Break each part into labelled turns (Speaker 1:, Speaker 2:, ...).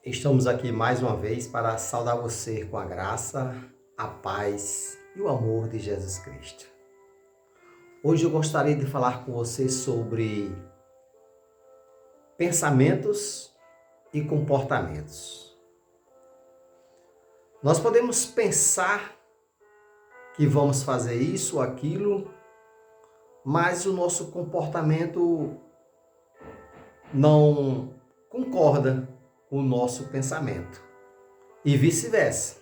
Speaker 1: Estamos aqui mais uma vez para saudar você com a graça, a paz e o amor de Jesus Cristo. Hoje eu gostaria de falar com você sobre pensamentos e comportamentos. Nós podemos pensar que vamos fazer isso ou aquilo, mas o nosso comportamento não concorda com o nosso pensamento. E vice-versa.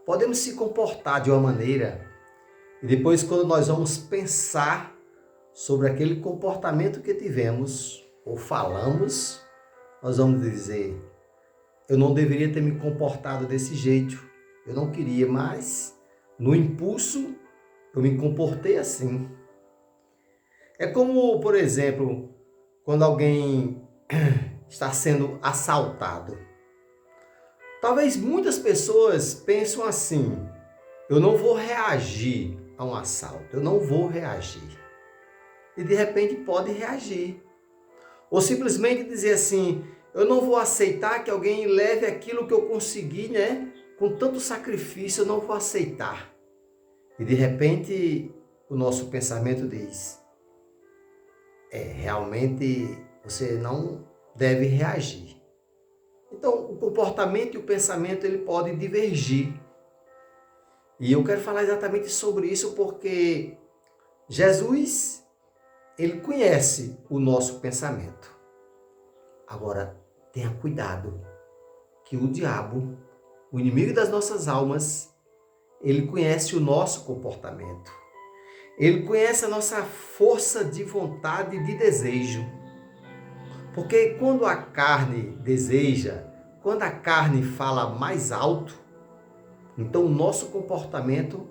Speaker 1: Podemos se comportar de uma maneira e depois, quando nós vamos pensar sobre aquele comportamento que tivemos ou falamos, nós vamos dizer: eu não deveria ter me comportado desse jeito, eu não queria, mas no impulso eu me comportei assim. É como, por exemplo, quando alguém está sendo assaltado. Talvez muitas pessoas pensam assim: eu não vou reagir a um assalto, eu não vou reagir. E de repente pode reagir. Ou simplesmente dizer assim: eu não vou aceitar que alguém leve aquilo que eu consegui, com tanto sacrifício, eu não vou aceitar. E de repente o nosso pensamento diz: realmente você não deve reagir. Então, o comportamento e o pensamento ele pode divergir. E eu quero falar exatamente sobre isso porque Jesus, ele conhece o nosso pensamento. Agora, tenha cuidado que o diabo, o inimigo das nossas almas, ele conhece o nosso comportamento. Ele conhece a nossa força de vontade e de desejo. Porque quando a carne deseja, quando a carne fala mais alto, então o nosso comportamento,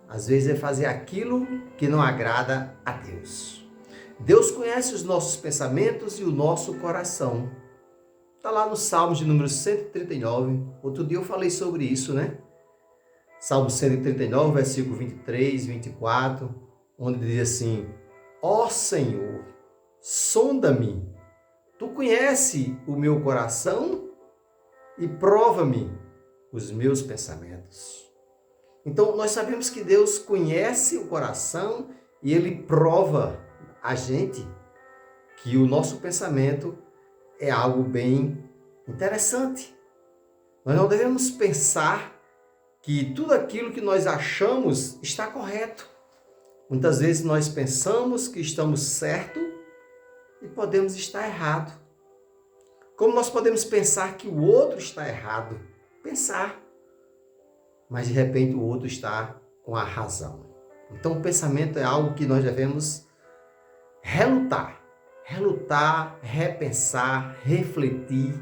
Speaker 1: às vezes, é fazer aquilo que não agrada a Deus. Deus conhece os nossos pensamentos e o nosso coração. Está lá no Salmos de número 139. Outro dia eu falei sobre isso, Salmo 139, versículo 23, 24, onde diz assim: ó Senhor, sonda-me. Tu conhece o meu coração e prova-me os meus pensamentos. Então, nós sabemos que Deus conhece o coração e Ele prova a gente que o nosso pensamento é algo bem interessante. Nós não devemos pensar que tudo aquilo que nós achamos está correto. Muitas vezes nós pensamos que estamos certo e podemos estar errado. Como nós podemos pensar que o outro está errado? Pensar. Mas de repente o outro está com a razão. Então o pensamento é algo que nós devemos relutar. Relutar, repensar, refletir.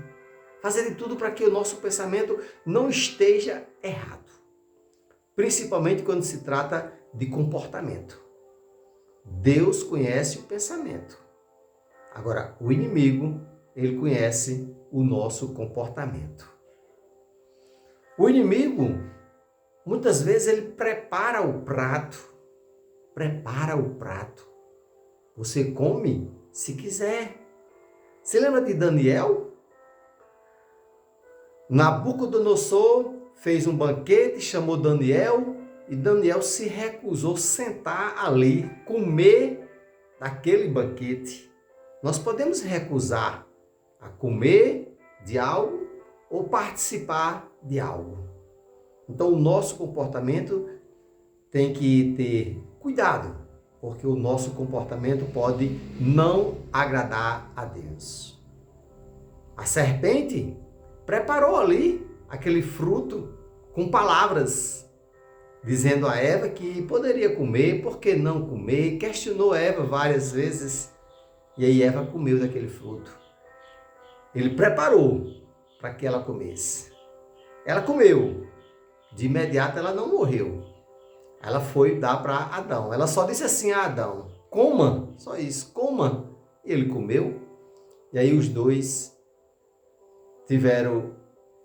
Speaker 1: Fazer de tudo para que o nosso pensamento não esteja errado. Principalmente quando se trata de comportamento. Deus conhece o pensamento. Agora, o inimigo, ele conhece o nosso comportamento. O inimigo, muitas vezes, ele prepara o prato. Prepara o prato. Você come se quiser. Você lembra de Daniel? Nabucodonosor fez um banquete, chamou Daniel, e Daniel se recusou a sentar ali, comer daquele banquete. Nós podemos recusar a comer de algo ou participar de algo. Então, o nosso comportamento tem que ter cuidado, porque o nosso comportamento pode não agradar a Deus. A serpente preparou ali aquele fruto com palavras, dizendo a Eva que poderia comer, por que não comer? Questionou Eva várias vezes, e aí Eva comeu daquele fruto. Ele preparou para que ela comesse. Ela comeu. De imediato ela não morreu. Ela foi dar para Adão. Ela só disse assim a Adão: coma, só isso, coma. E ele comeu. E aí os dois tiveram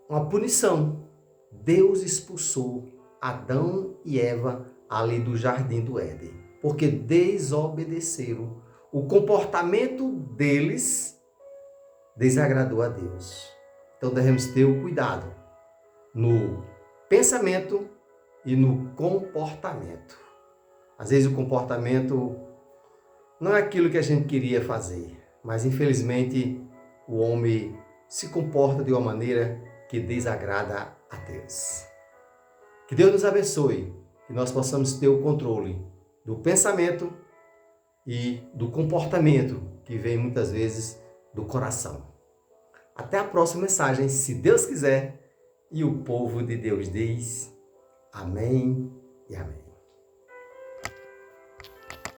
Speaker 1: uma punição. Deus expulsou Adão e Eva ali do jardim do Éden, porque desobedeceram. O comportamento deles desagradou a Deus. Então devemos ter o cuidado no pensamento e no comportamento. Às vezes o comportamento não é aquilo que a gente queria fazer, mas infelizmente o homem se comporta de uma maneira que desagrada a Deus. Que Deus nos abençoe, que nós possamos ter o controle do pensamento e do comportamento que vem muitas vezes do coração. Até a próxima mensagem, se Deus quiser, e o povo de Deus diz amém e amém.